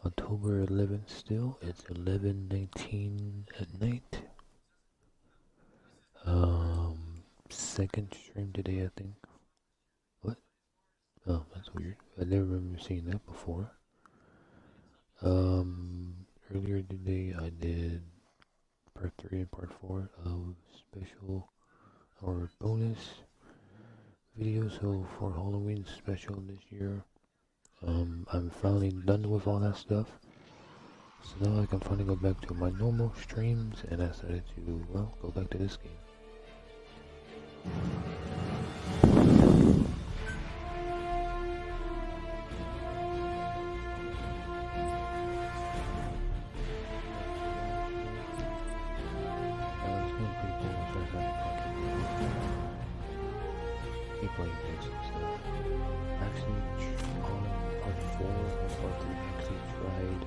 October 11th still. It's 11:19 at night. Second stream today, I think. What? Oh, that's weird. I never remember seeing that before. Earlier today I did part 3 and part 4 of special or bonus videos. So for Halloween special this year, I'm finally done with all that stuff. So now I can finally go back to my normal streams, and I decided to, well, go back to this game. It's been pretty cool. Keep playing things and stuff. Actually, on part 4 and part 3, actually tried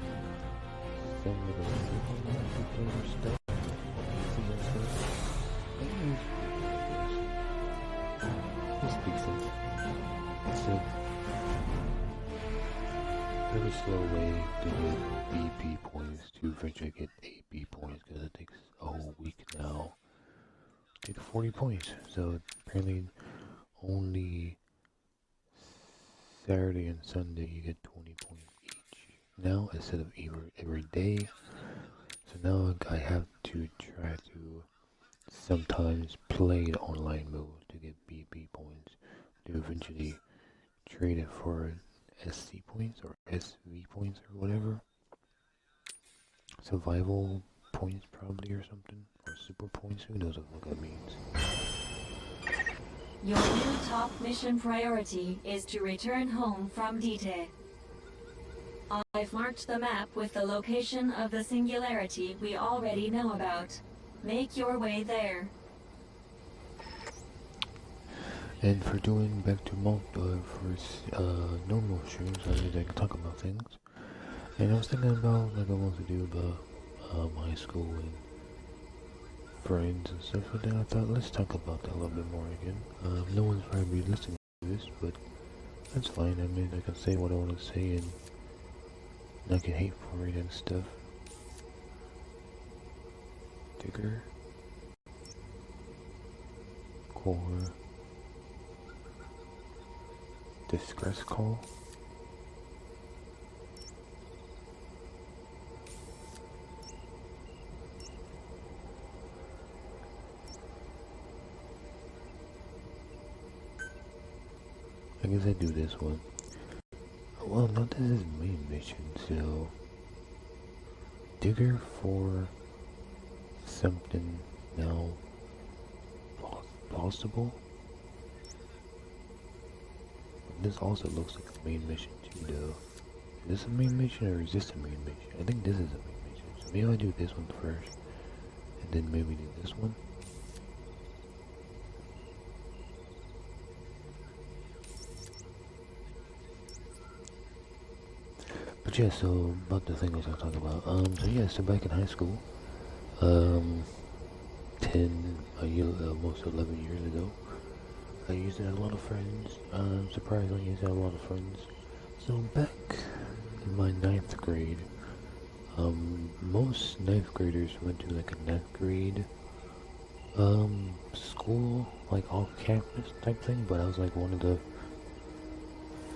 some of the multiplayer stuff on PC and stuff. It's decent. It's a very slow way to get BP points to eventually get AP points, because it takes a whole week now to get 40 points. So apparently only Saturday and Sunday you get 20 points each now, instead of every day. So now I have to try to sometimes play the online mode to get BP points, to eventually trade it for SC points or SV points or whatever. Survival points probably, or something, or super points, who knows what that means. Your new top mission priority is to return home from Dite. I've marked the map with the location of the singularity we already know about. Make your way there. And for doing back to normal streams, I can talk about things. And I was thinking about, like, I want to do about high school and friends and stuff, and then I thought, let's talk about that a little bit more again. No one's probably listening to this, but that's fine. I mean, I can say what I want to say, and I can hate for it and stuff. Digger. Core. Distress call. I guess I do this one. Well, no, this is main mission, so Digger for something now possible. This also looks like a main mission too, though. Is this a main mission or is this a main mission? I think this is a main mission. So maybe I'll do this one first, and then maybe do this one. But yeah, so about the thing I was talking about. So yeah, so back in high school, almost 11 years ago, I used to have a lot of friends. Surprisingly, I used to have a lot of friends. So back in my 9th grade, most 9th graders went to like a 9th grade, school, like off campus type thing, but I was like one of the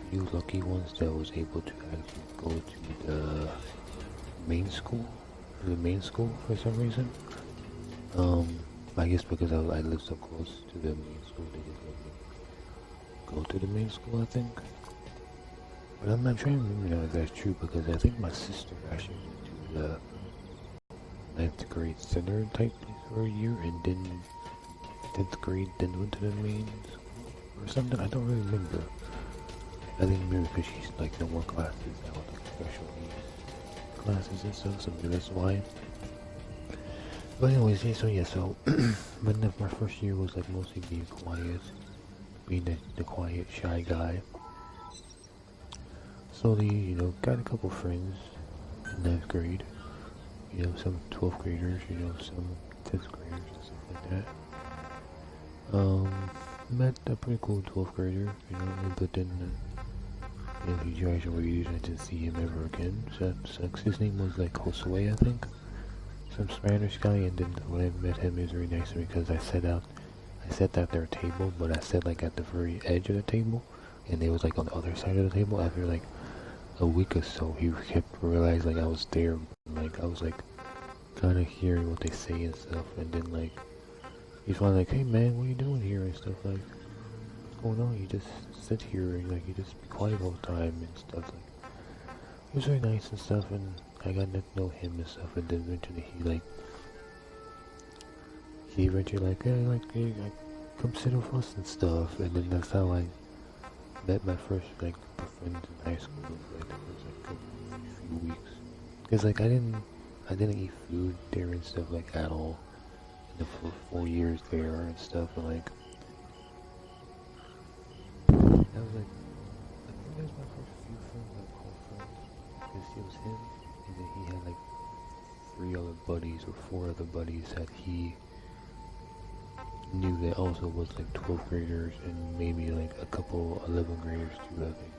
few lucky ones that was able to actually go to the main school, for some reason. I guess because I lived so close to the main school, they just let me go to the main school, I think. But I'm not trying to remember now if that's true, because I think my sister actually went to the 9th grade center type place for a year, and then 10th grade then went to the main school or something. I don't really remember. I think maybe because she's like no more classes now, like special needs classes and stuff, so maybe that's why. But anyways, yeah, so but my first year was like mostly being quiet, being the quiet, shy guy. Slowly, got a couple friends in 9th grade, some 12th graders, some 10th graders and stuff like that. Met a pretty cool 12th grader, but then You know, he graduated. I didn't see him ever again. So that sucks. His name was like Josue, I think. Some Spanish guy, and then when I met him, he was very nice to me because I sat at their table, but I sat like at the very edge of the table, and they was like on the other side of the table. After like a week or so, he kept realizing like I was there, like I was like kind of hearing what they say and stuff, and then like he's finally like, "Hey man, what are you doing here?" and stuff like, "What's going on? You just sit here and like you just be quiet all the time and stuff." Like it was very nice and stuff, and I got to know him and stuff, and then eventually he eventually like, "Hey, like come sit with us and stuff," and then that's how I met my first like friends in high school for like the first like a few weeks. Cause like I didn't eat food there and stuff like at all in the 4 years there and stuff, and like that was like I think that was my first few friends, like close friends, cause it was him, and then he had like 3 other buddies or 4 other buddies that he knew that also was like 12th graders and maybe like a couple 11th graders too, I think.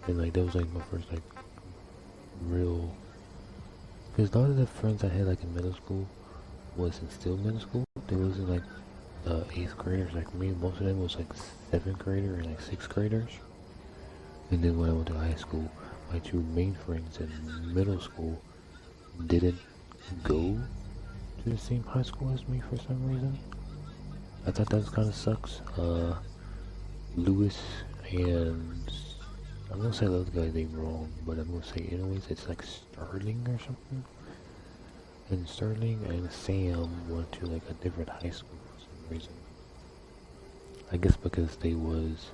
And like that was like my first like real, because a lot of the friends I had like in middle school wasn't still middle school. They wasn't like 8th graders like me. Most of them was like 7th grader and like 6th graders. And then when I went to high school, my 2 main friends in middle school didn't go to the same high school as me for some reason. I thought that kind of sucks. Lewis and I'm gonna say the other guy's name wrong, but I'm gonna say anyways. It's like Sterling or something. And Sterling and Sam went to like a different high school for some reason. I guess because they was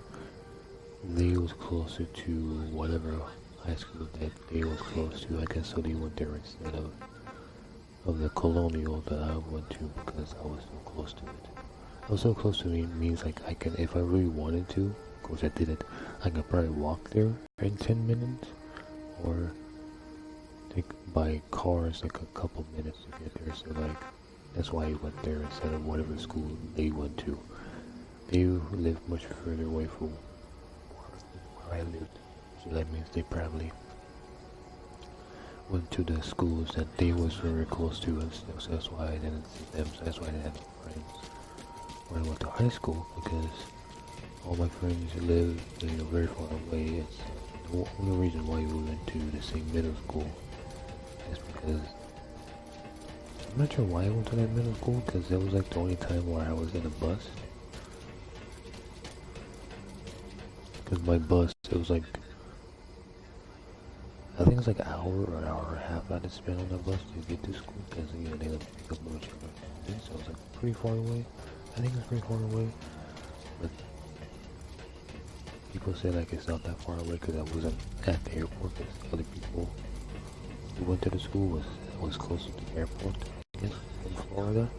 closer to whatever high school that they was close to. I guess so they went there instead of the Colonial that I went to because I was so close to it. I was so close to it means like I can, if I really wanted to, of course I didn't, I could probably walk there in 10 minutes or take by cars like a couple minutes to get there. So like that's why I went there instead of whatever school they went to. They lived much further away from where I lived, so that means they probably went to the schools that they was very close to and stuff, so that's why I didn't see them, so that's why I didn't have any friends when I went to high school, because all my friends lived, very far away. It's the only reason why we went to the same middle school is because I'm not sure why I went to that middle school, because that was like the only time where I was in a bus. Because my bus, it was like, I think it's like an hour or an hour and a half I had to spend on the bus to get to school, because they let me pick up lunch and so it was like pretty far away. I think it's pretty far away, but people say like it's not that far away because I wasn't at the airport. Because other people who went to the school was closer to the airport, I guess, in Florida.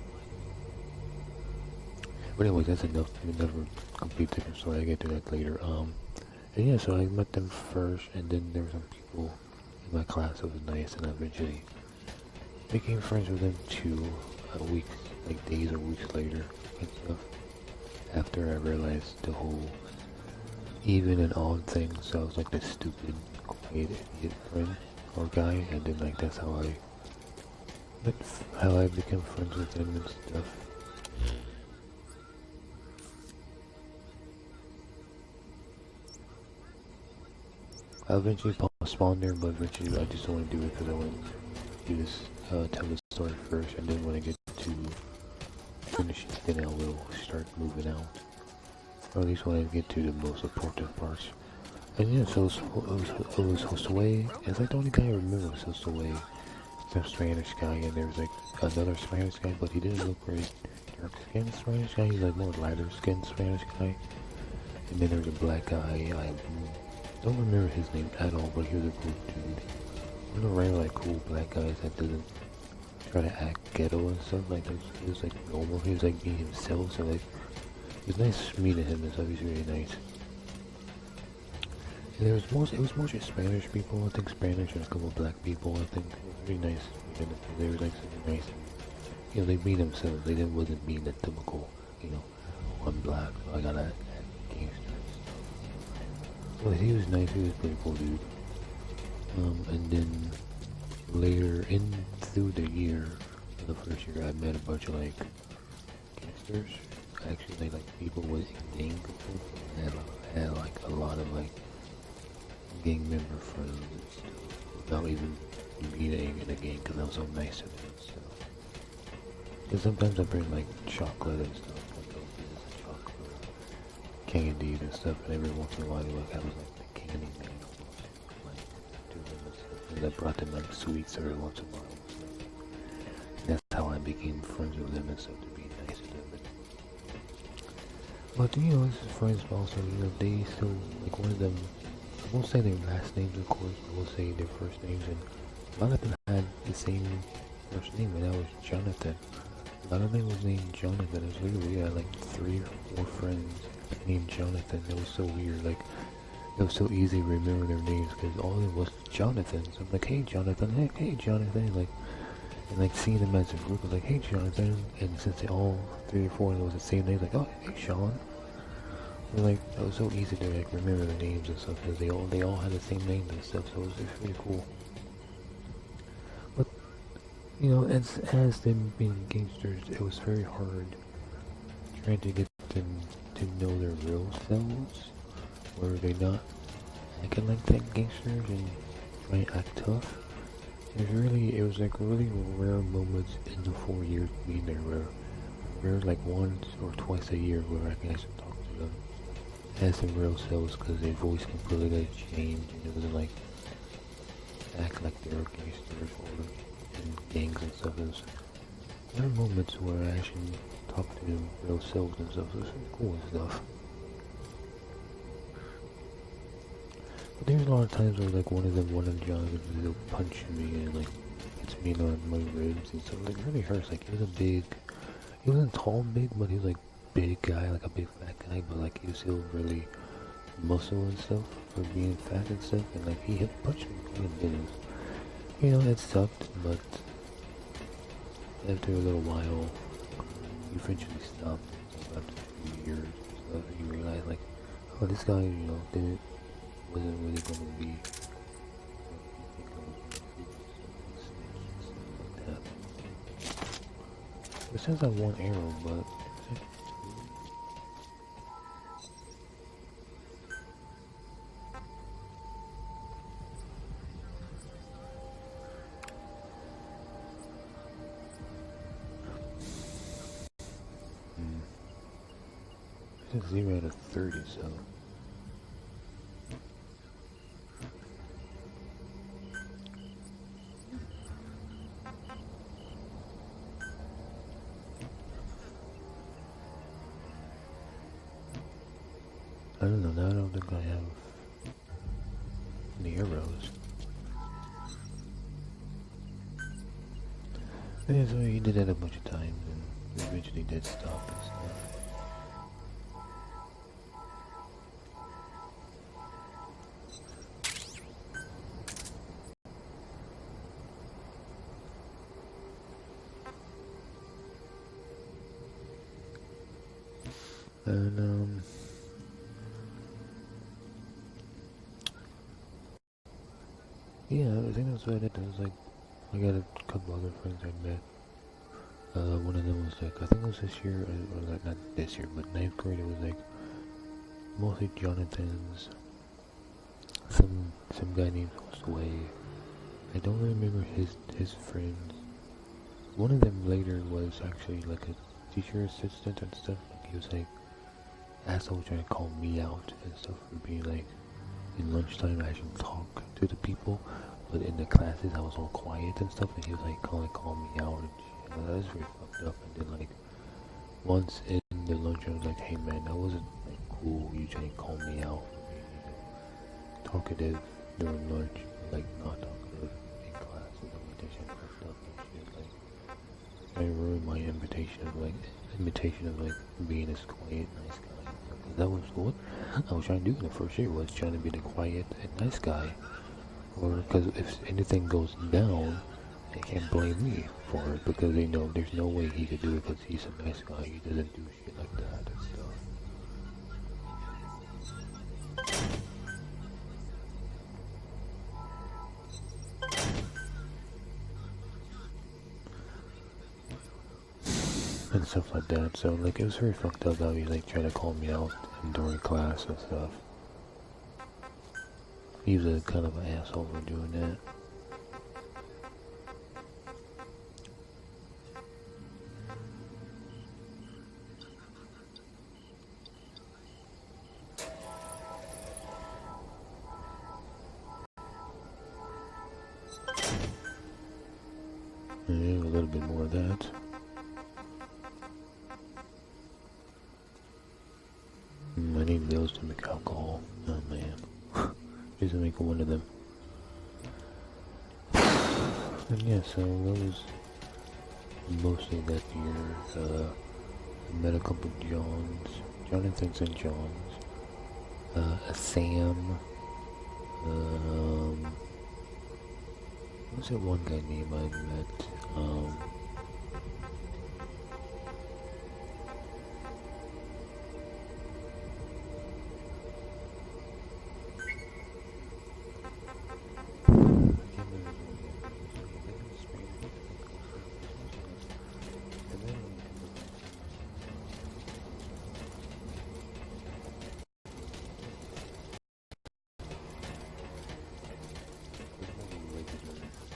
But anyways, that's enough. Another complete different story. I'll get to that later. And yeah, so I met them first, and then there were some people in my class that was nice, and I eventually became friends with them too. Weeks, like days or weeks later, and stuff. After I realized the whole even and odd thing, so I was like this stupid, quiet idiot friend or guy, and then like that's how I became friends with them and stuff. I eventually spawned there, but eventually I just don't want to do it because I want to do this, tell the story first, and then when I get to finish it, then I will start moving out. Or at least when I get to the most important parts. And yeah, so it was Josue. It's like the only guy I remember was Josue. Some Spanish guy, and there was like another Spanish guy, but he didn't look very dark skinned Spanish guy. He's like more lighter skinned Spanish guy. And then there was a black guy. I don't remember his name at all, but he was a cool dude. One of the rare like cool black guys that doesn't try to act ghetto and stuff. Like he was like normal. He was like being himself. So like it was nice meeting him and stuff. He's really nice. And it was mostly Spanish people. I think Spanish and a couple of black people. I think it was really nice. They were like super nice. They be themselves. Wasn't being the typical, I'm black, so I gotta Well, he was nice. He was a pretty cool dude. And then later in through the year, the first year, I met a bunch of like gangsters. Actually, like people with gang before. I had like a lot of like gang member friends and stuff without even being in a gang because I was so nice to them and stuff. Because sometimes I bring like chocolate and stuff, like little pieces of chocolate, candy and stuff, and every once in a while, like I was like the candy man, like to them and stuff. And I brought them like sweets every once in a while. And that's how I became friends with them and stuff, to be nice to them. But you know, this is friends, but also you know they still like one of them. I won't say their last names, of course, but we'll say their first names, and a lot of them had the same first name, and that was Jonathan. A lot of them was named Jonathan. It was really weird. I had like 3 or 4 friends named Jonathan. It was so weird. Like, it was so easy to remember their names because all it was Jonathan. So I'm like, hey Jonathan, hey Jonathan, like, and like seeing them as a group, I was like, hey Jonathan, and since they all 3 or 4 of them was the same name, like, oh hey Sean. And like, it was so easy to like remember the names and stuff because they all had the same names and stuff. So it was just really cool. But you know, as them being gangsters, it was very hard trying to get them to know their real selves. Were they not acting like that gangsters and trying to act tough? It was like really rare moments in the 4 years being there where like once or twice a year where I can actually talk to them as their real selves because their voice completely changed and it wasn't like act like they were gangsters or in gangs and stuff. There are moments where I actually talk to them real selves and stuff. So it's really cool and stuff. But there's a lot of times where like one of the Jonathan will punch me and like hits me on my ribs and stuff. Like it really hurts. Like he wasn't tall big, but he was like big guy, like a big fat guy, but like he was still really muscle and stuff for being fat and stuff. And like he hit punch me and then you know it sucked, but after a little while you eventually stopped. So after a few years and stuff, you realize like, oh, this guy, you know, wasn't really gonna be like that. It says I have 1 arrow, but it says 0 out of 30, so I don't know, now I don't think I have any arrows. Yeah, so he did that a bunch of times and eventually did stop and stuff. And yeah, I think that's about it. It was like I got a couple other friends I met. One of them was like, I think it was this year, or like not this year, but 9th grade. It was like mostly Jonathan's. Some guy named Sway. I don't remember his friends. One of them later was actually like a teacher assistant and stuff. Like he was like asshole trying to call me out and stuff for being like in lunchtime I should talk to the people, but in the classes I was all quiet and stuff, and he was like call me out and shit. And that was really fucked up. And then like once in the lunchroom I was like, hey man, that wasn't like cool, you trying to call me out for being, you know, talkative during lunch, like not talkative in class and everything fucked up and shit. Like I ruined my imitation of like being this quiet, nice guy. That was what I was trying to do in the first year, was trying to be the quiet and nice guy. Or because if anything goes down, they can't blame me for it because they know there's no way he could do it because he's a nice guy. He doesn't do shit like that and stuff. and stuff like that. So like it was very fucked up how he like tried to call me out during class and stuff. He was a kind of an asshole for doing that. Yeah, a little bit more of that. I need those to make alcohol. Oh man. Just to make one of them. And yeah, so that was mostly that year. Met a couple of Johns. Jonathan St. John's. A Sam. What's that one guy name I met?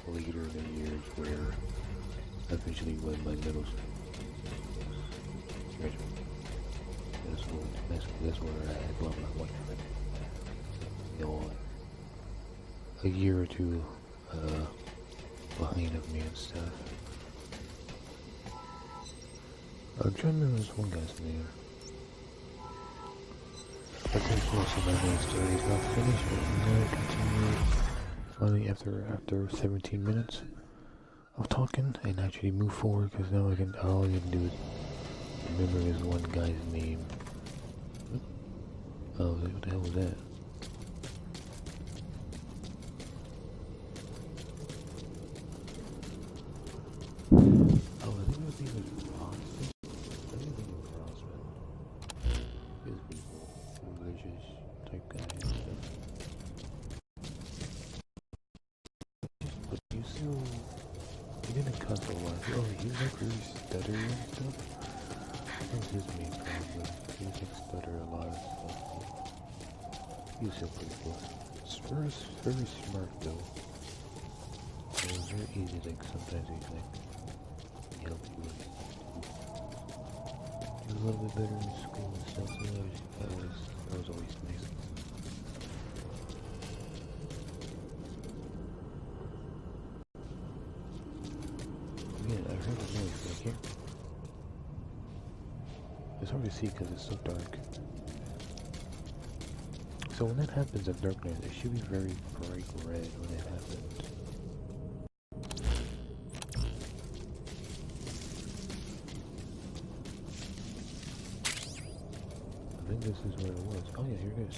Later in the years where eventually when my middle school graduated, that's where I had blown my boyfriend. You know, a year or two behind of me and stuff. I'm trying to remember this one guy's name. I think most of my main story is not finished, but I'm gonna continue finally after 17 minutes of talking and actually move forward, because now all I can do is remember this one guy's name. Oh, what the hell was that? Oh, I think it was Rosman. I think it was Rosman. He was pretty cool. Religious type guy and stuff. But you still, he didn't cuss a lot. Oh, he was like really stuttery and stuff. That was his main problem. He was like stutter a lot of stuff. He was still pretty cool. Very smart though. It was very easy, like sometimes he'd like help you with. He was a little bit better in school and stuff, so that was always nice. Yeah, I heard a noise back here. It's hard to see because it's so dark. So when that happens in darkness, it should be very bright red when it happens. I think this is where it was. Oh yeah, here it is.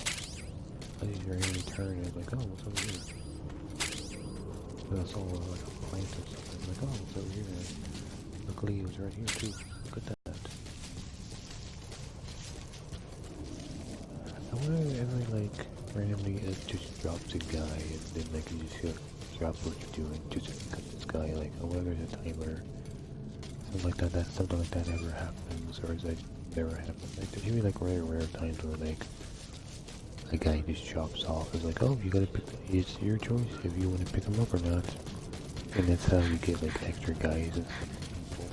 I just hear Andy turn and I was like, oh, what's over here? Then I saw like a plant or something. I'm like, oh, what's over here? And luckily it was right here too. Look at that. I wonder if ever like randomly it just drops a guy and then like you just drops what you're doing just to cut this guy. Like I wonder if there's a time where something like that ever happens, or is that never happened? Like there should be like rare times where like a guy just chops off. It's like, oh, you gotta pick. It's your choice if you want to pick him up or not. And that's how you get like extra guys and people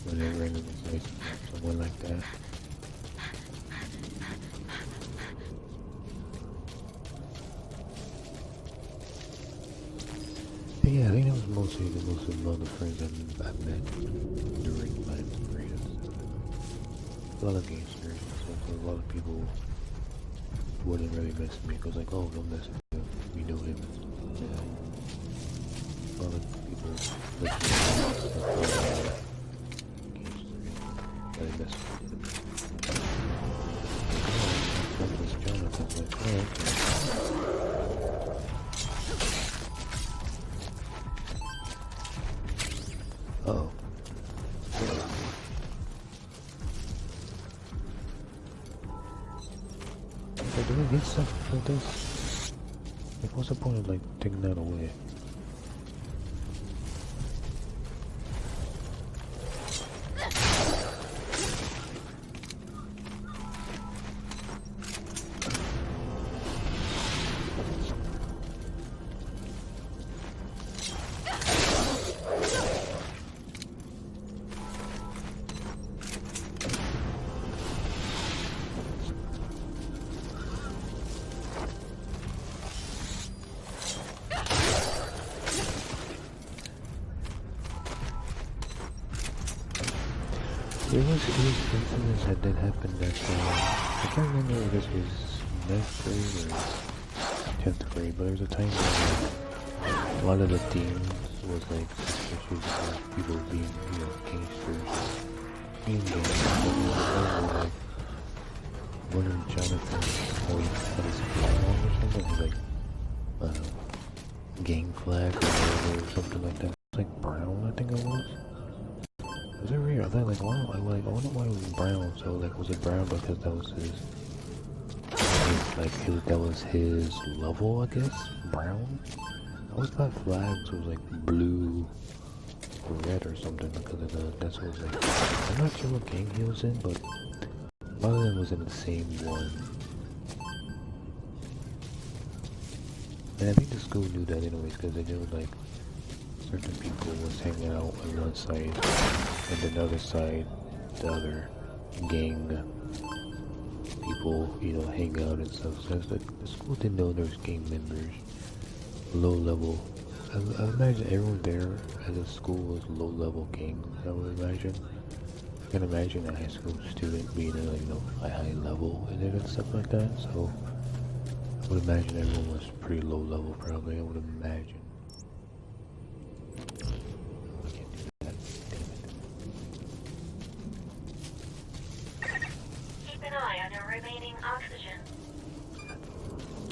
when they randomly like someone like that. But yeah, I think that was mostly the most amount of friends I met during my grade and stuff. A lot of gamesters and stuff, so a lot of people wouldn't really mess with me. It was like, oh, don't mess with him, we know him. Yeah. A lot of people like gamesters, really mess with him. Oh, this Jonathan's like, oh, okay. Uh-oh. Like, do we get stuff like this? Like, what's the point of, like, taking that away? was incidents that did happen that, I can't remember if this was 9th grade or 10th grade, but there was a time when a lot of the themes was like suspicious of people being, gangsters, being gangsters, like, one of Jonathan always had his flag on or something, it was like, I don't know, gang flag or whatever, or something like that. It's like brown, I think it was. Was it weird? I thought like, wow, I wonder why it was brown. So like, was it brown because that was that was his level, I guess? Brown? I always thought flags was like blue or red or something because of that's what it was like. I'm not sure what gang he was in, but one of them was in the same one. And I think the school knew that anyways because they knew like certain people was hanging out on one side and another side, the other gang people, hang out and stuff. So it's like the school didn't know there was gang members, low level. I imagine everyone there at the school was low level gangs, I would imagine. I can imagine a high school student being at a high level in it and stuff like that, so I would imagine everyone was pretty low level probably, I would imagine.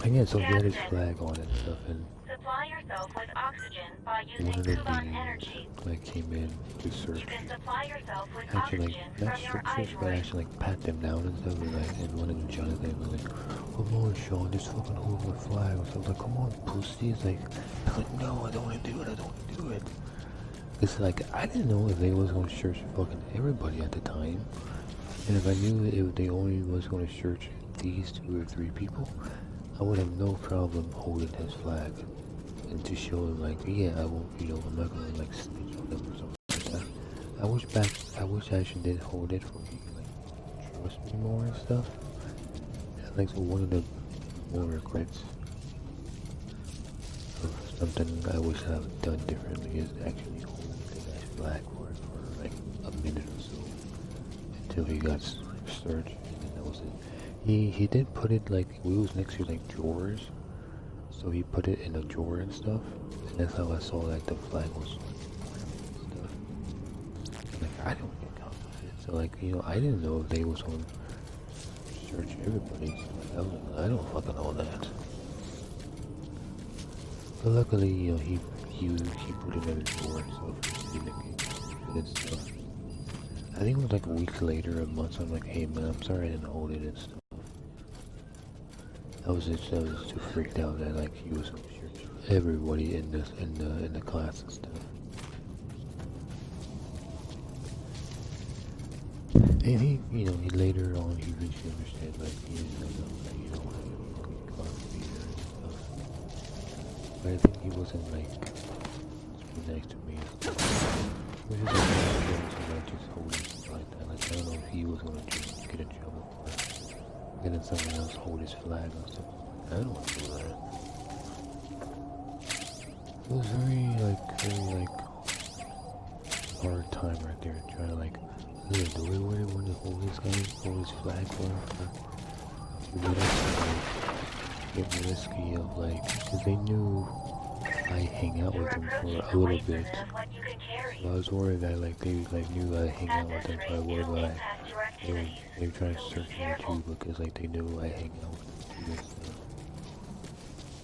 And yeah, so he had his flag on and stuff, and Supply yourself with oxygen by using one of the Kuban energy. like came in to search. You can supply yourself with Actually, oxygen not from your search, but ivory. actually pat them down and stuff, and one of them Jonathan was like, come on Sean, just fucking hold my flag. So I was like, come on pussy. It's like, no, I don't want to do it, I don't want to do it. It's like, I didn't know if they was going to search fucking everybody at the time. And if I knew if they only was going to search these 2 or 3 people, I would have no problem holding his flag and to show him like, yeah, I won't, I'm not gonna like snitch on them or something like that. I wish I actually did hold it for me, like trust me more and stuff. And like, so one of the more regrets of something I wish I have done differently is actually hold the guy's flag for like a minute or so until he got searched, and then that was it. He did put it like, we was next to like drawers, so he put it in a drawer and stuff, and that's how I saw like the flag was stuff. Like, I don't get confident, so like, I didn't know if they was on search everybody, so like, I don't fucking know that. But luckily, he put it in a drawer, so he didn't get stuff. I think it was like a week later, a month, so I'm like, hey man, I'm sorry I didn't hold it and stuff. I was too freaked out that like he was gonna search everybody in the class and stuff. And he later on he reached understood like he didn't know that be there and stuff. But I think he wasn't like just be nice to me. Which is like just holding stuff like that. Like I don't know if he was gonna just get in trouble for letting someone else hold his flag or something. I don't want to do that. It was very hard time right there trying to like, do we really want to hold this flag for him? We would actually get risky of like, because they knew I hang out with them for a little bit. So I was worried that like they like knew I hang out with them for a little bit. They were trying to search me too because like they knew I hang out with them too and stuff.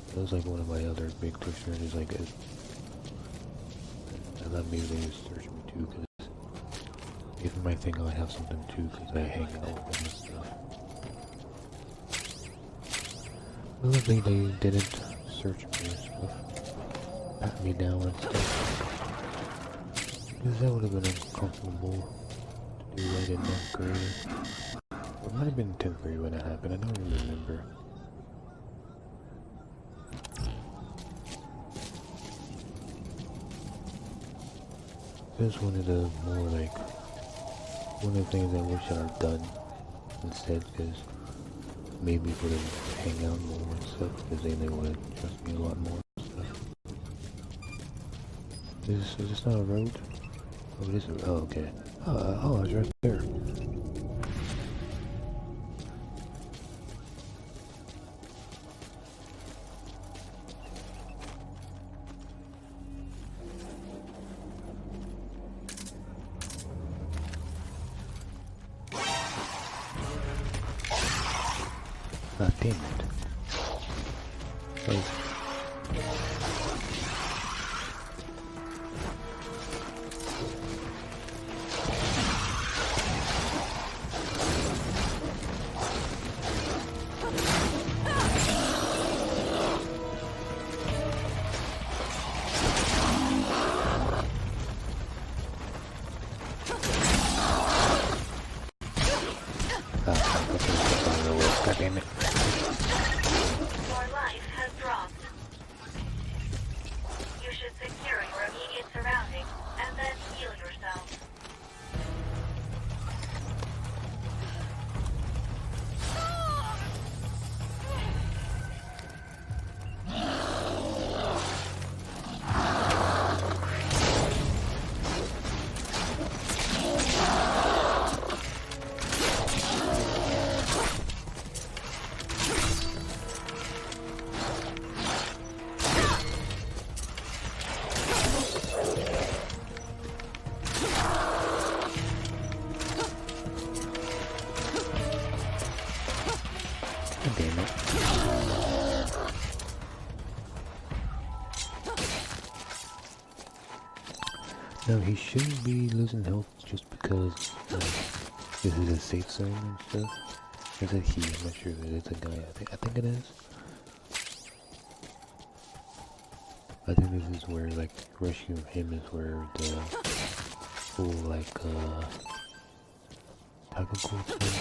That was like one of my other big concerns is like, I thought maybe they would search me too because if they might think I have something too because I hang out with them and stuff. But luckily they didn't search me and stuff. Pat me down and stuff. Because that would have been uncomfortable to do that in 9th grade. It might have been 10th grade when it happened, I don't really remember. This is one of the more like, one of the things I wish I had done instead, because maybe would have hang out more and stuff, because then they would have trust me a lot more and stuff. Is this not a road? Oh, it is a road. Oh, okay. Oh, it's right there. Ah, damn it. Wait. God damn it. Your life has dropped. You should secure your immediate surroundings and then heal yourself. God damn it. No, he shouldn't be losing health just because this is a safe zone and stuff. Is it he? I'm not sure if it is a guy. I think it is. I think this is where, like, rescuing him is where the whole, like, technical thing.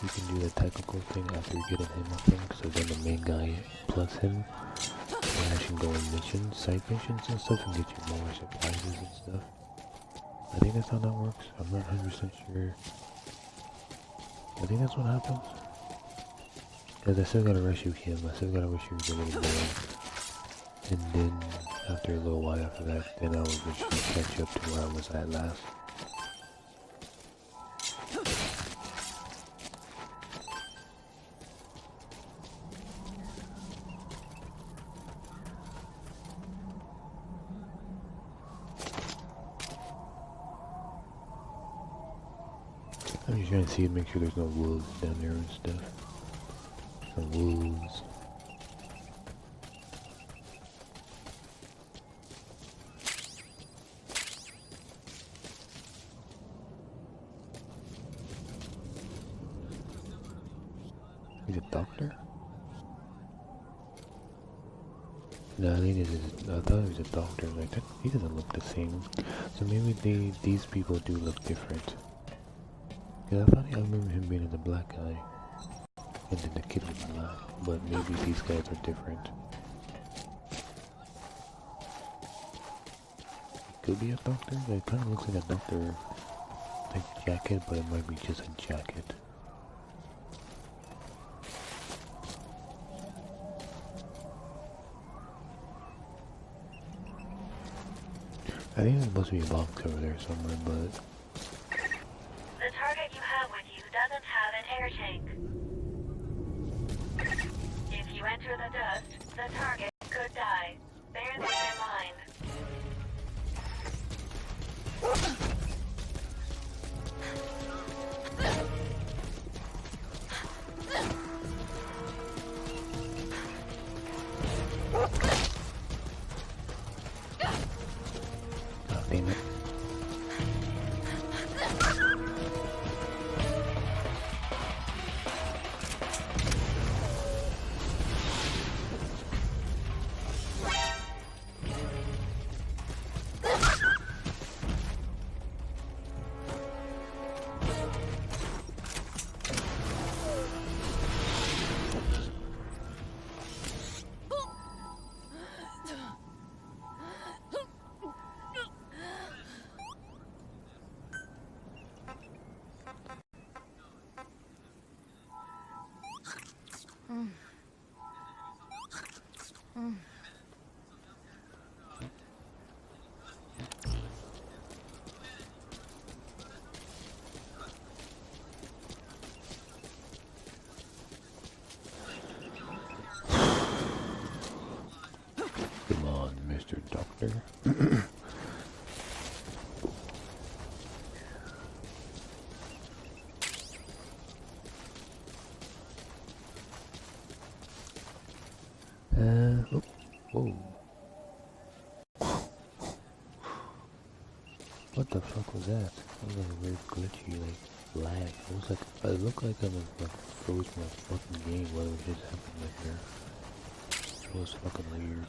You can do the technical thing after getting him, I think. So then the main guy plus him can actually go on missions, side missions and stuff, and get you more surprises and stuff. I think that's how that works. I'm not 100% sure. I think that's what happens. Because I still gotta rescue him. I still gotta rescue the little boy. And then, after a little while after that, then I will just catch up to where I was at last. I'm just trying to see, make sure there's no wolves down there and stuff. No wolves. He's a doctor? No, I think I thought he was a doctor. Like that, he doesn't look the same. So maybe these people do look different. Yeah, I remember him being the black guy, and then the kid was black. But maybe these guys are different. He could be a doctor. It kind of looks like a doctor, like jacket, but it might be just a jacket. I think there's supposed to be a box over there somewhere, but The target you have with you doesn't have an air tank. If you enter the dust, the target could die. Bear this in mind. oh, damn it. there. Oh, whoa. What the fuck was that? That was like a weird glitchy, like, lag. It was like, it looked like I was like froze my fucking game while it was just happening right there. It was fucking weird.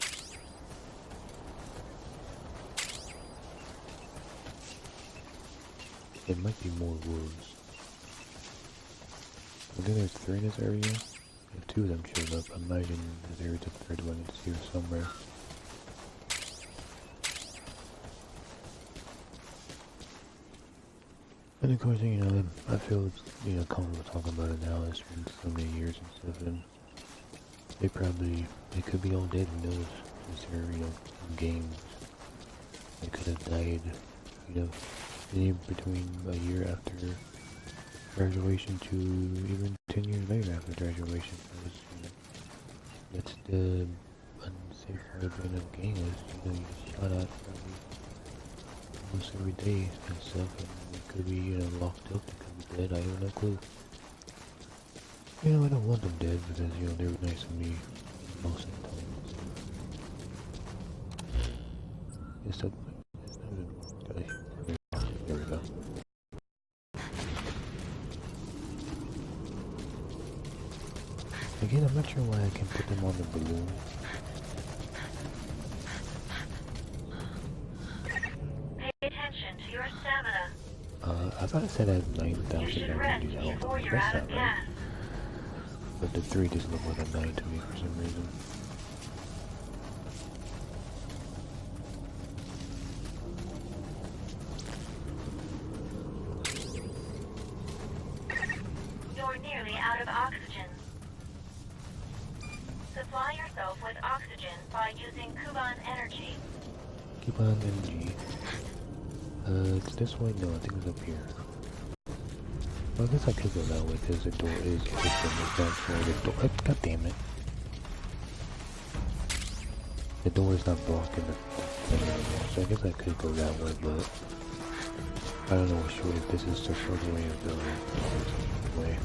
It might be more wolves. I think there's 3 in this area. If 2 of them showed up, I imagine there's a 3rd one that's here somewhere. And of course, you know, I feel, you know, comfortable talking about it now. It's been so many years and stuff, and they could be all dead, who knows? Since they're, you know, games. They could have died, you know, in between a year after graduation to even 10 years later after graduation. Because, you know, that's the unsafe part of being a game is, you know, you get shot at probably almost every day and stuff, and they could be, you know, locked up, they could be dead, I have no clue. You know, I don't want them dead because, you know, they were nice to me most of the time. It's that, there we go. Again, I'm not sure why I can put them on the balloon. Pay attention to your stamina. I thought it said I had 9,000 energy health. Before you're That's out of not right. gas. But the 3 doesn't look like a 9 to me for some reason. You're nearly out of oxygen. Supply yourself with oxygen by using Kuban energy. Keep on energy. It's this way? No, I think it's up here. Well, I guess I could go that way because the door is open. It's not for the door. God damn it. The door is not blocking the thing anymore, so I guess I could go that way, but I don't know for sure if this is the short way or the way.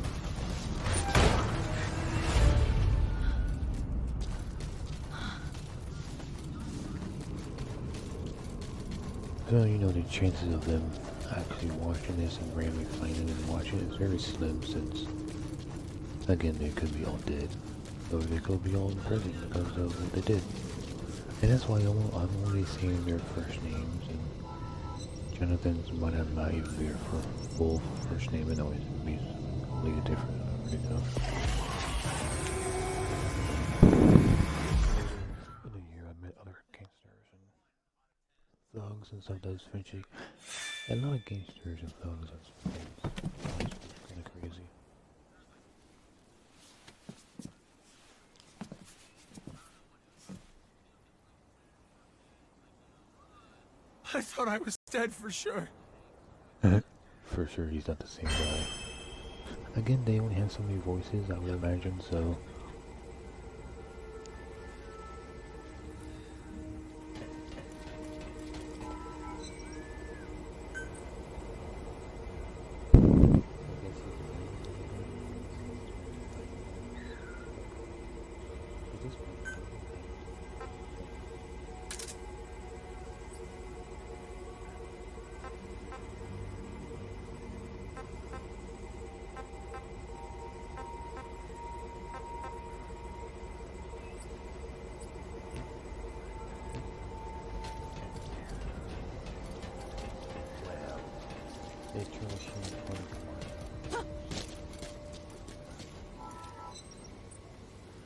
So, you know, the chances of them actually watching this and randomly finding and watching it is very slim since, again, they could be all dead. Or they could be all in prison because of what they did. And that's why I'm only saying their first names, and Jonathan's might have not even be their full first name, and always be completely different. I already know. In a year, I met other gangsters and thugs and stuff that was Frenchy. And a lot of gangsters and thugs and stuff. It's kind of crazy. I thought I was dead for sure. For sure he's not the same guy. Again, they only have so many voices, I would imagine, so...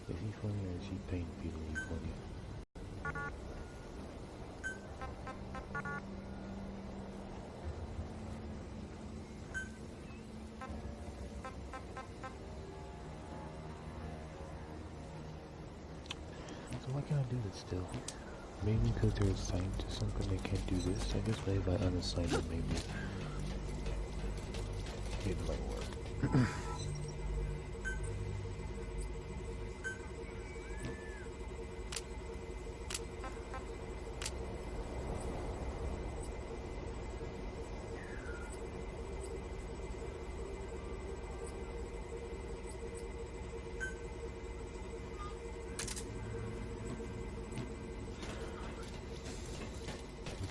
Is he funny or is he paying people to be funny? So why can't I do this still? Maybe because they're assigned to something they can't do this. I guess maybe if I unassigned them, maybe it might work.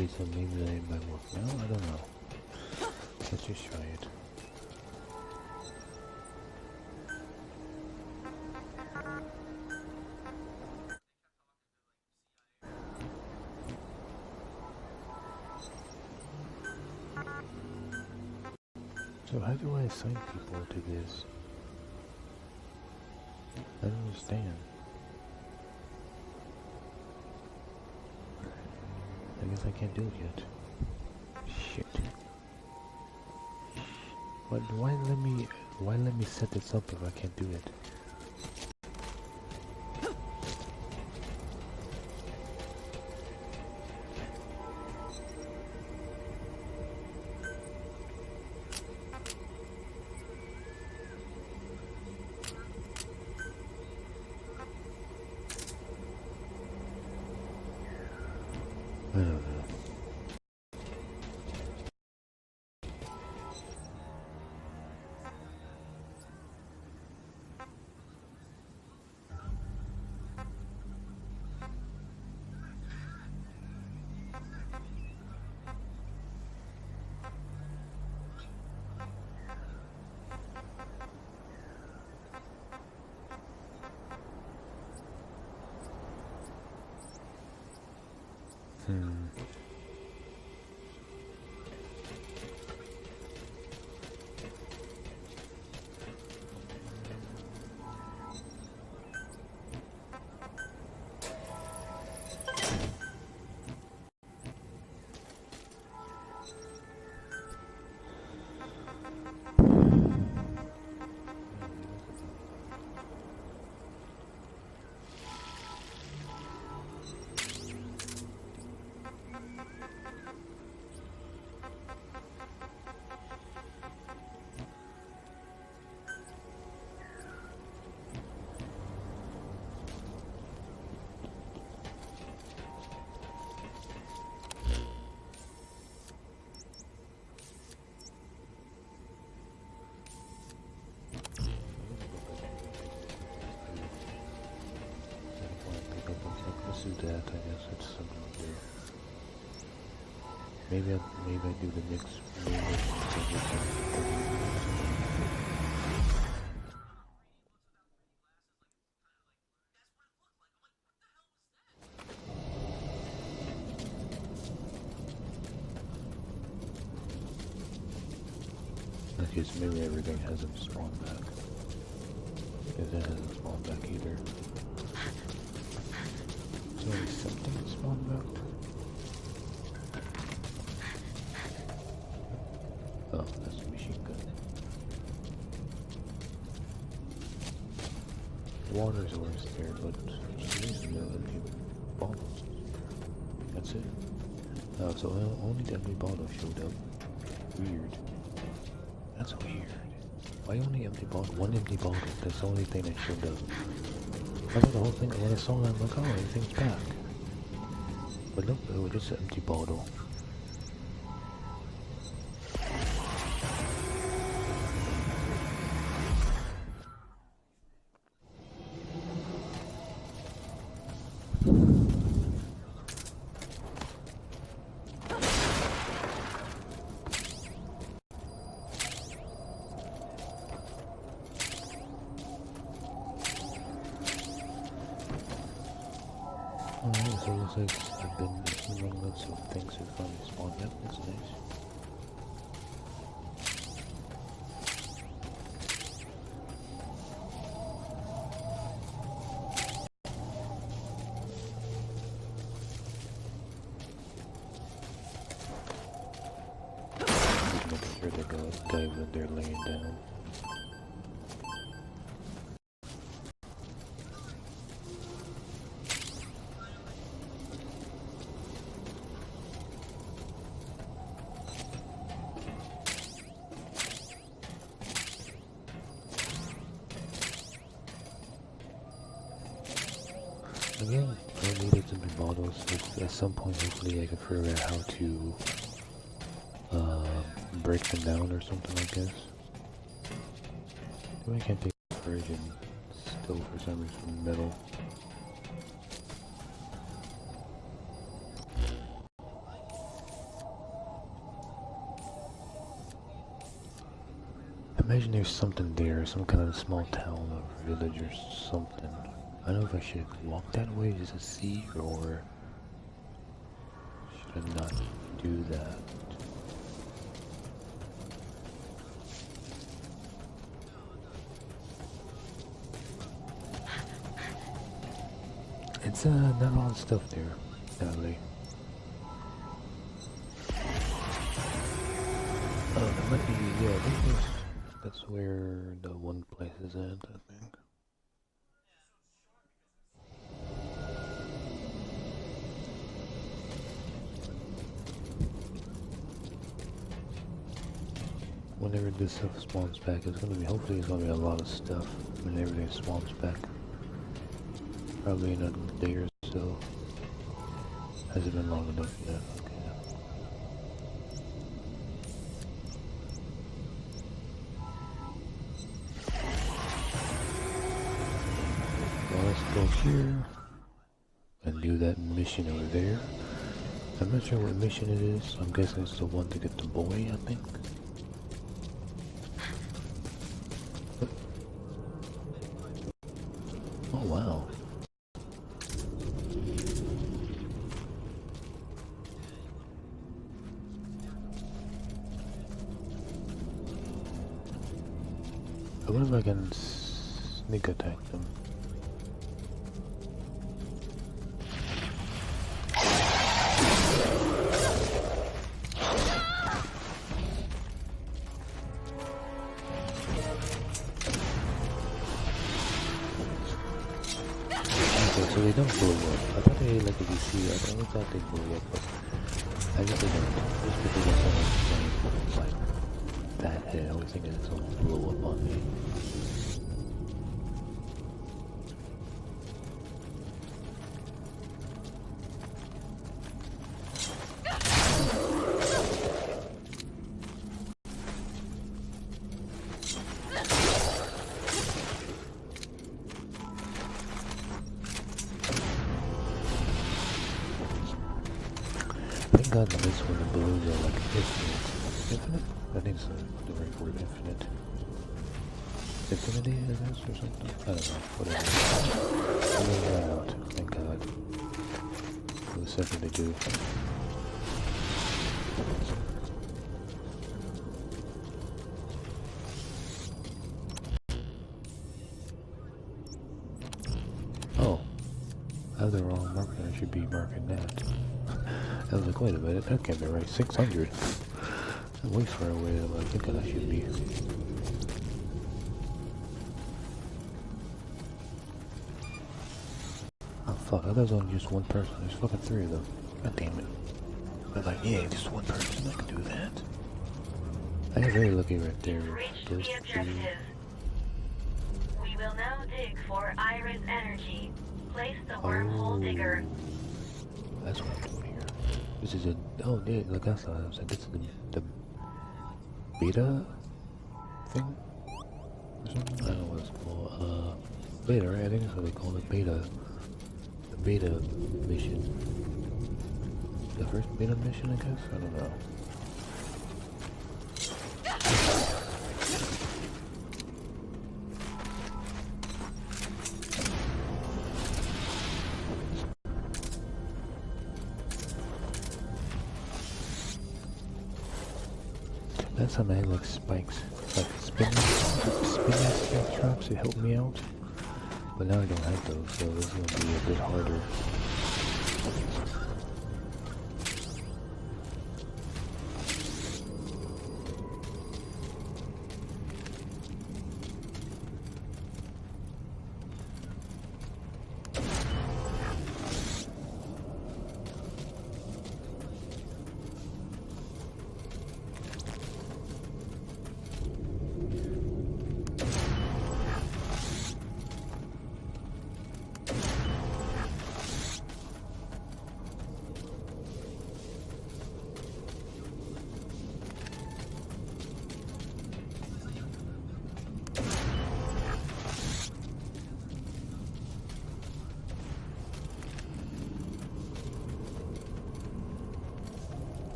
Okay, so maybe that might work now? I don't know. Let's just try it. So how do I assign people to this? I don't understand. I guess I can't do it yet. Shit. Why let me set this up if I can't do it? I don't know. Let's do that, I guess that's something to do. Maybe I do the next okay, so maybe everything hasn't spawned back. Because that hasn't spawned back either. So is something spawned back? Oh, that's a machine gun. Water's always there, but there's no empty bottles. That's it. Oh, so only the empty bottle showed up. Weird. That's weird. Why only empty bottle? One empty bottle. That's the only thing that showed up. I thought the whole thing, when I saw that, I'm like, oh, everything's back. But look, it was just an empty bottle. Alright, so it looks like I've been wrong lots of things have finally spawned up. That's nice. Just making sure that the guy when they're laying down. Again, I needed to be bottles. At some point, hopefully, I can figure out how to break them down or something like this. I can't take storage and still, for some reason, metal. imagine there's something there, some kind of small town or village or something. I don't know if I should walk that way just to see, or should I not do that? It's not a lot of stuff there, sadly. Oh, that might be, yeah, I think that's where the one place is at, I think. Whenever this stuff spawns back, it's gonna be, hopefully it's gonna be a lot of stuff whenever it spawns back. Probably in a day or so. Has it been long enough yet? Okay. Well, let's go here and do that mission over there. I'm not sure what mission it is. I'm guessing it's the one to get the boy, I think. Oh wow. I wonder if I can sneak attack them. Okay, so they don't blow up. I thought they, like, if you see, I thought they blew up, but I guess they don't. Just because I saw like that hit, I was thinking it's gonna blow up on me. Thank God on this one the balloons are like infinite. Infinite? I think it's the right word, infinite. Infinity, I guess, or something? I don't know, whatever. Balloons ran out, thank God. For the second they do. Oh. I have the wrong marker, I should be marking that. I was like, wait a minute, that can't be right. 600. I'm way far away than I think I should be. Oh fuck, I thought it was only just one person. There's fucking 3 of them. God damn it. I was like, yeah, just one person, I can do that. I got very lucky right there. Those 3. We will now dig for Iris energy. Place the wormhole digger. That's what I'm doing here. This is a, oh yeah, like I thought, I was like, this is the beta thing? Or something? I don't know what it's called, beta, right? I think that's what they call it, beta. The beta mission. The first beta mission, I guess? I don't know. That's how I had like spikes, like spinning spike traps to help me out. But now I don't have those, so this is gonna be a bit harder.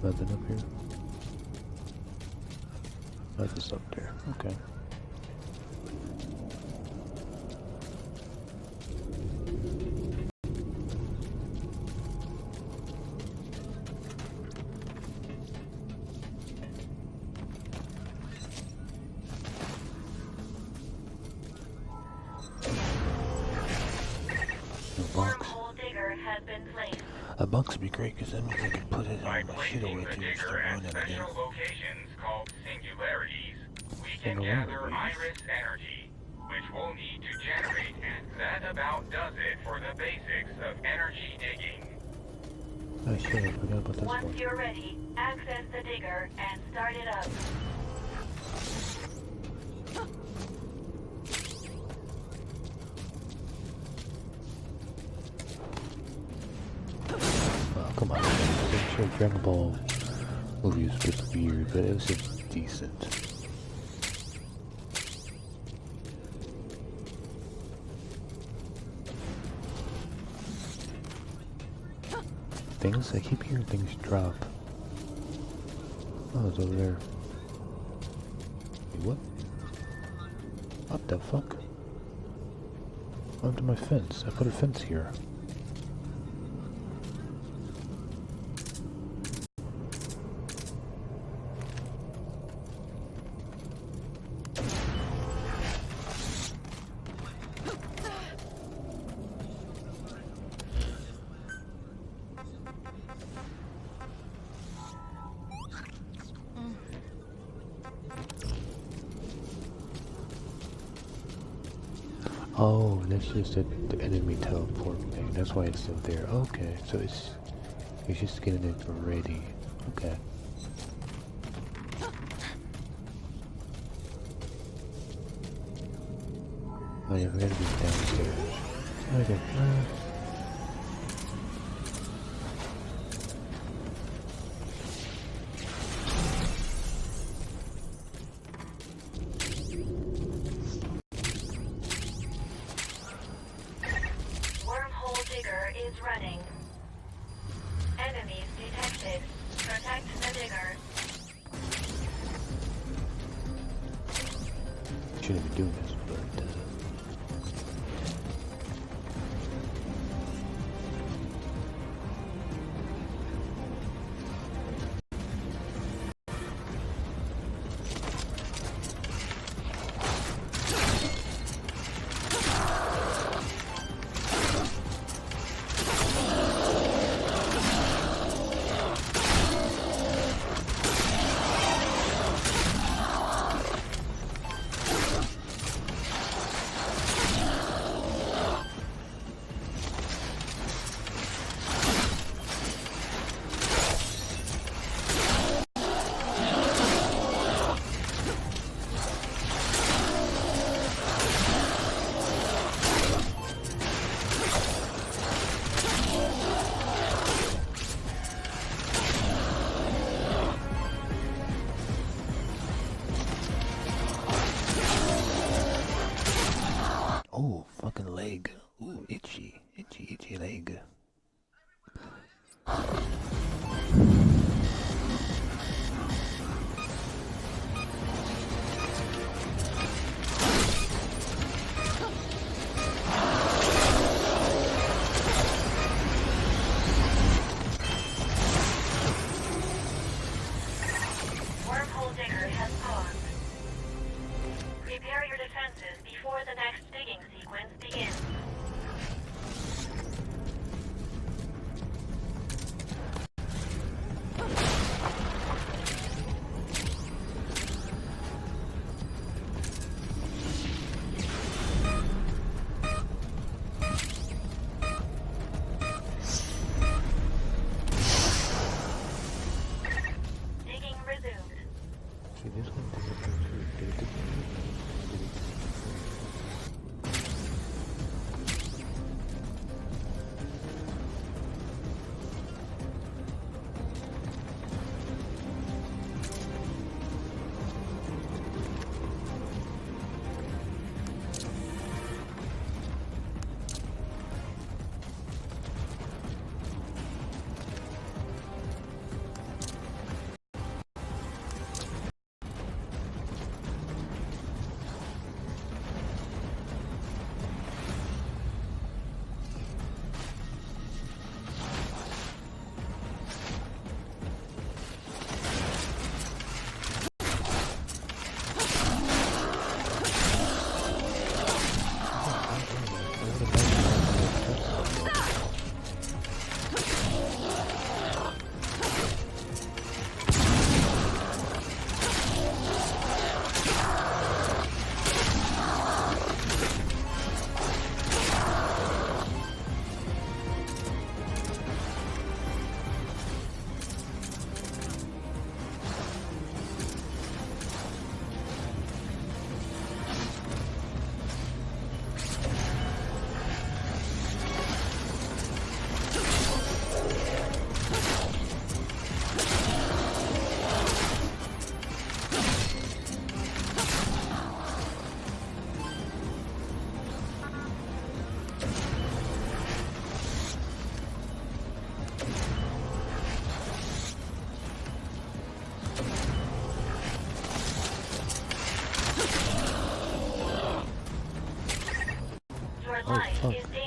Nothing up here. Nothing's up there. Okay. Wormhole digger has been placed. A box would be great because that means I can put it By on my shit placing away the too. digger at special locations called singularities, we can gather iris energy, which we'll need to generate, and that about does it for the basics of energy digging. Oh shit, I forgot about this Once one. you're ready, access the digger and start it up. Oh, come on. I'm sure Dragon Ball movie was just weird, but it was just decent. Things, I keep hearing things drop. Oh, it's over there. Wait, what? What the fuck? What happened to my fence? I put a fence here. Oh, that's just the enemy teleport thing. That's why it's still there. Okay, so it's just getting it ready. Okay. Oh yeah, we gotta be downstairs. Okay. Wormhole digger is running. Enemies detected. Protect the digger. Shouldn't be doing this, but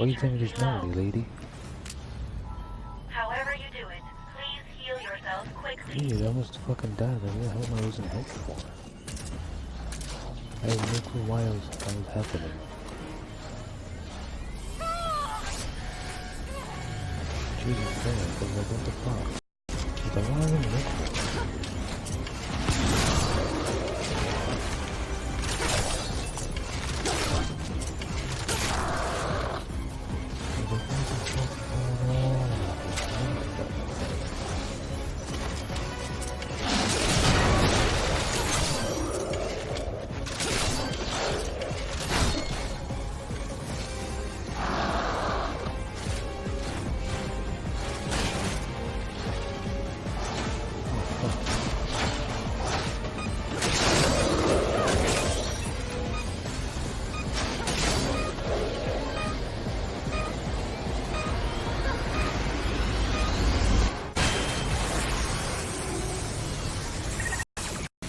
What do you think of this slow. melody, lady? However you do it, please heal yourself quickly. Dude, I almost fucking died. Like, what the hell am I losing health for? I have no clue why I was happening. Jesus Christ, I was like, what the fuck? She's like, why am I in look for?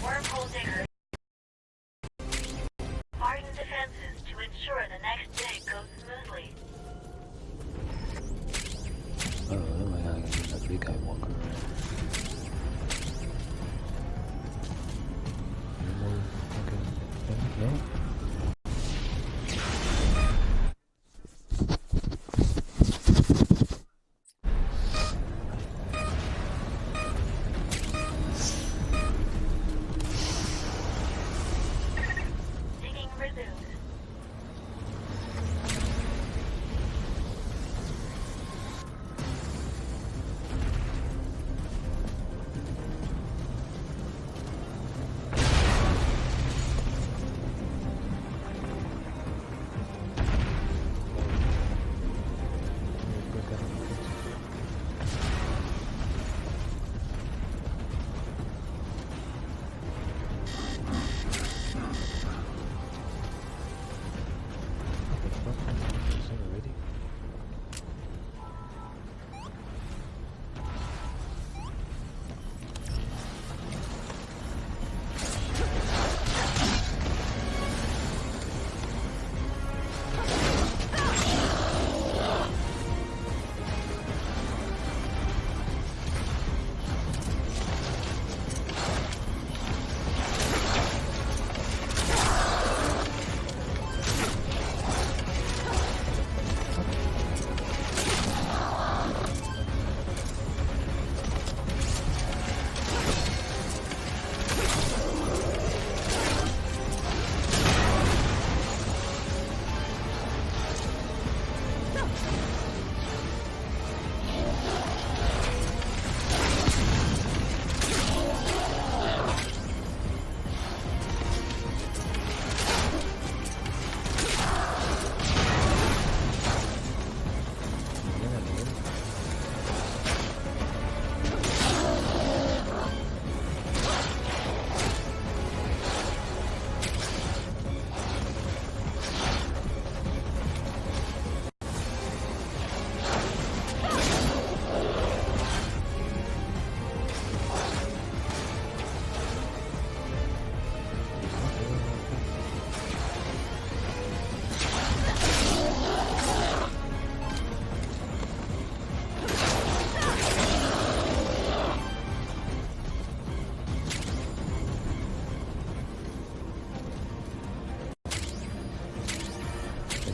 Wormhole digger. Harden defenses to ensure the next dig goes smoothly. Oh, I gotta use that big guy walker. Any more fucking things? No? Digging resumed.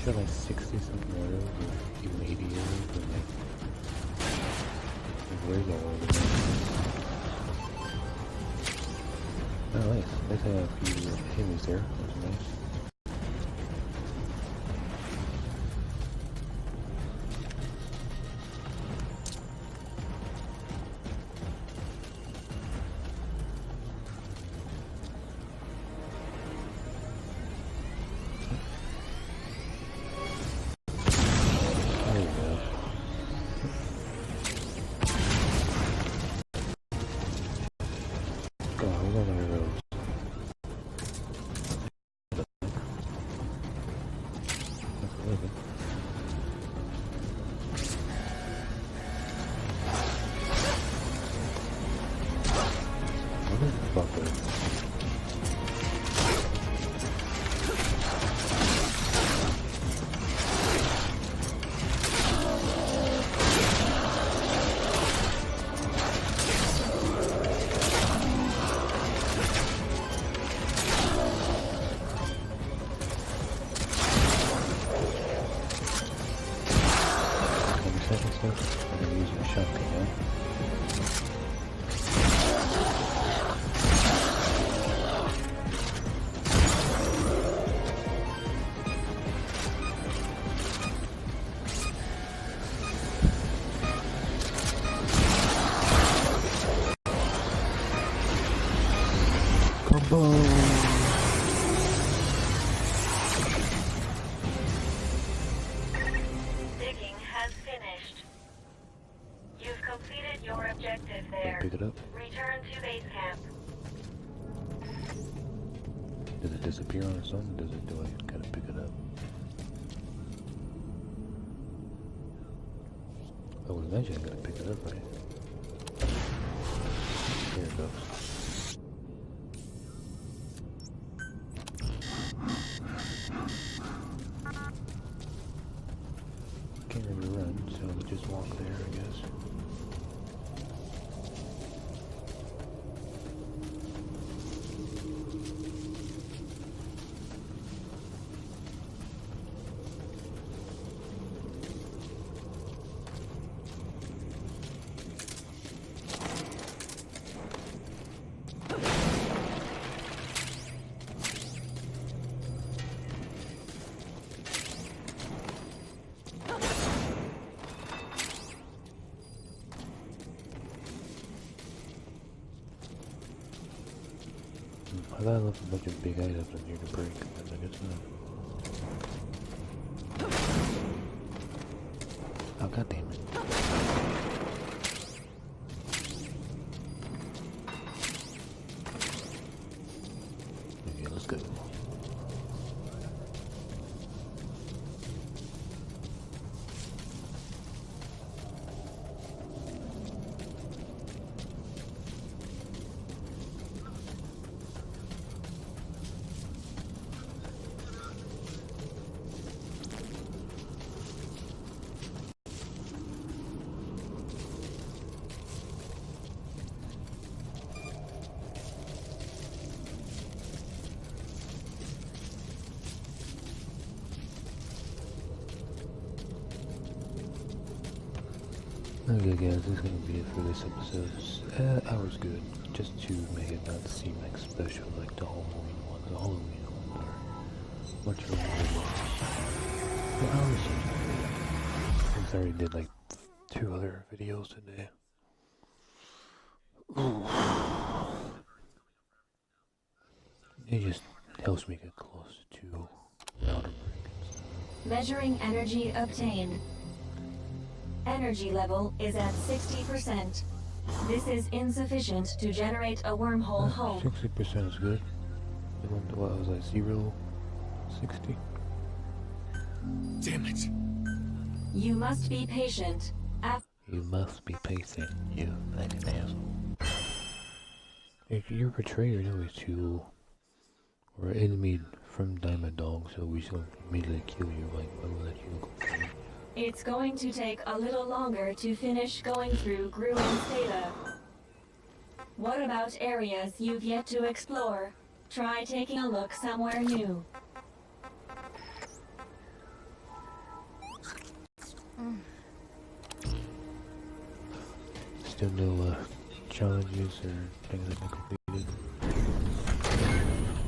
Like 60 something arrows or even 80 arrows, but like where's all of them? Oh nice. Nice to have a few enemies there. That's nice. There you go. God, we got my arrows. Boom! Digging has finished. You've completed your objective there. Pick it up. Return to base camp. Does it disappear on its own? Does it do I gotta pick it up? I would imagine I gotta pick it up, right? There it goes. Can't really run, so we just walk there, I guess. I thought I left a bunch of big items in here to break, but I guess not. Oh, god damn it. Okay, let's go. Okay guys, this is going to be it for this episode. Hour's good, just to make it not seem like special like the Halloween one. The Halloween ones are much longer. The hours are since I already did like 2 other videos today. It just helps me get close to outer brackets. Measuring energy obtained. Energy level is at 60%. This is insufficient to generate a wormhole home. 60% is good. What was that, 0? 60? Damn it. You must be patient. You must be patient, you fucking asshole. If you're a traitor anyways to or enemy from Diamond Dog, so we shall immediately kill you, like why would let you go free? It's going to take a little longer to finish going through Gruen's data. What about areas you've yet to explore? Try taking a look somewhere new. Still no challenges or things that I completed.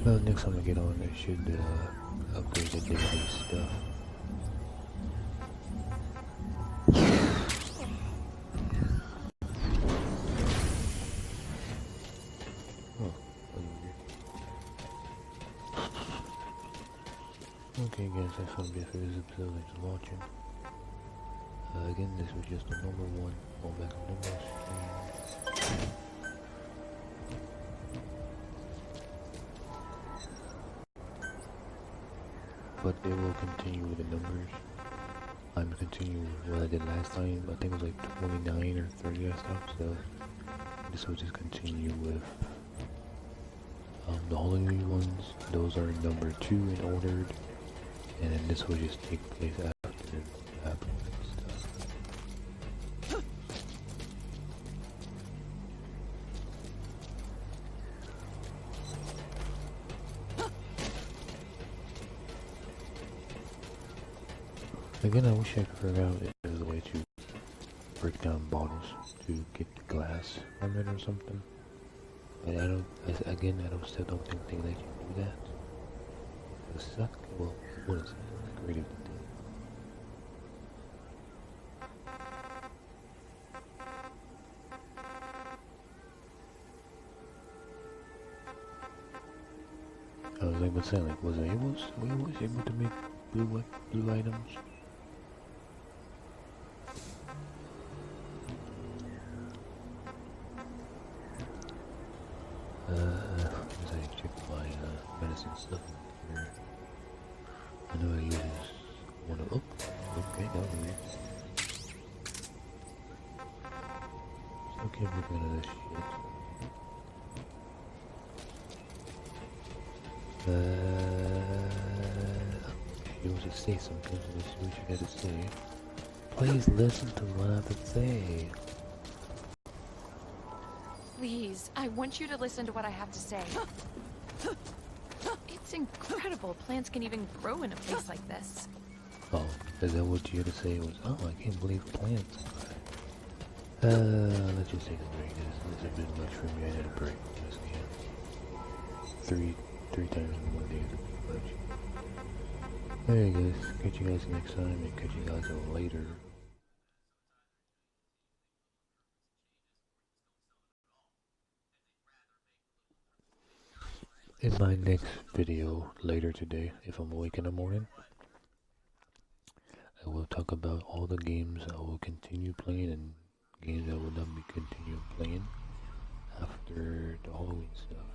Well, next time I get on, I should upgrade the daily stuff. Okay guys, that's gonna be it for this episode. Thanks for watching. Again, this was just a normal one. All back on numbers. But it will continue with the numbers. I'm continuing with what I did last time. I think it was like 29 or 30 or stuff. So this will just continue with the Halloween ones. Those are number 2 and ordered. And then this will just take place after the stuff. Again, I wish I could figure out if there's a way to break down bottles to get the glass from it or something. But I don't, again, I still don't think they let you do that. It suck. Well, what is it? Great if they did. even saying, like, was I able to make blue items? As I check my medicine stuff here. I know I use one of okay, that was weird. Still can't get rid of this shit. You want to say something, let's see what you got to say. Please listen to what I have to say. Please, I want you to listen to what I have to say. It's incredible plants can even grow in a place like this. Oh, is that what you had to say? Was, oh, I can't believe plants. Let's just take a break. This has been much for me. I had a break. Three times in one day. Alright guys, catch you guys next time and catch you guys later. In my next video later today, if I'm awake in the morning, I will talk about all the games I will continue playing and games I will not be continue playing after the Halloween stuff.